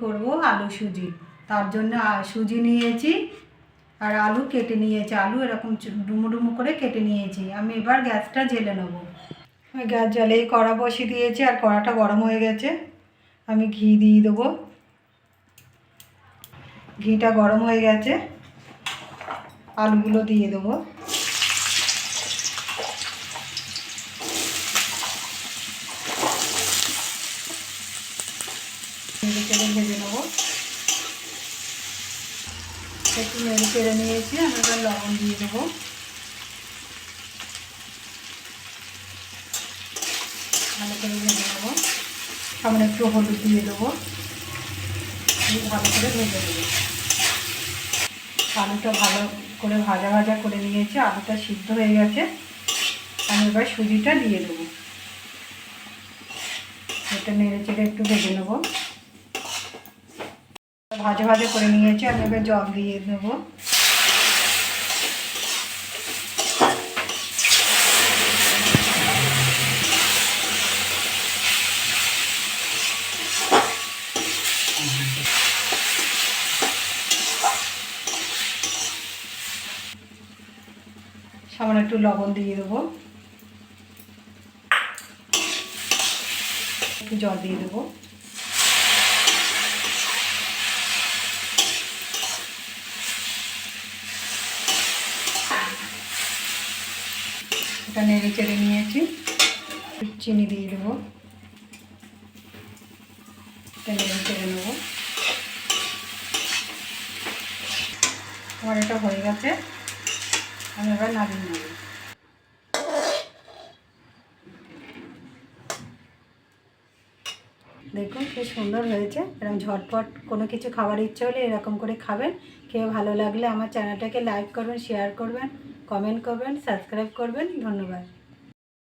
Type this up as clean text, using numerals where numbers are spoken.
করব আলু সুজি। তার জন্য সুজি নিয়েছি আর আলু কেটে নিয়েছি। আলু এরকম ডুমো ডুমো করে কেটে নিয়েছি। আমি এবার গ্যাসটা জ্বেলে নেব। আমি গ্যাস জ্বালিয়ে কড়া বসিয়ে দিয়েছি আর কড়াটা গরম হয়ে গেছে। আমি ঘি দিয়ে দেবো। ঘিটা গরম হয়ে গেছে, আলুগুলো দিয়ে দেবো। নেড়ে চেড়ে ভেজে নেবো। একটু নেড়ে চেড়ে নিয়েছি, আমি এবার লবণ দিয়ে দেবো। ভালো করে ভেজে নেবো। সামনে একটু হলুদ দিয়ে দেবো। ভালো করে ভেজে দেবো। আলুটা ভালো করে ভাজা ভাজা করে নিয়েছি। আলুটা সিদ্ধ হয়ে গেছে। আমি এবার সুজিটা দিয়ে দেবো। এটা নেড়ে চেড়ে একটু ভেজে নেবো। ভাজা ভাজা করে নিয়েছি। আমি এবার জল দিয়ে দেবো। সামান্য একটু লবণ দিয়ে দেবো। একটু জল দিয়ে দেবো। এটা নেড়ে চেড়ে নিয়েছি। চিনি দিয়ে দেবো। এটা নেড়ে চেড়ে নেবো। আমার এটা হয়ে গেছে। আমি এবার নামিয়ে নেব। দেখুন কি সুন্দর হয়েছে। এরকম ঝটপট কোনো কিছু খাবার ইচ্ছে হলে এরকম করে খাবেন। খেয়ে ভালো লাগলে আমার চ্যানেলটাকে লাইক করবেন, শেয়ার করবেন, কমেন্ট করবেন, সাবস্ক্রাইব করবেন। ধন্যবাদ।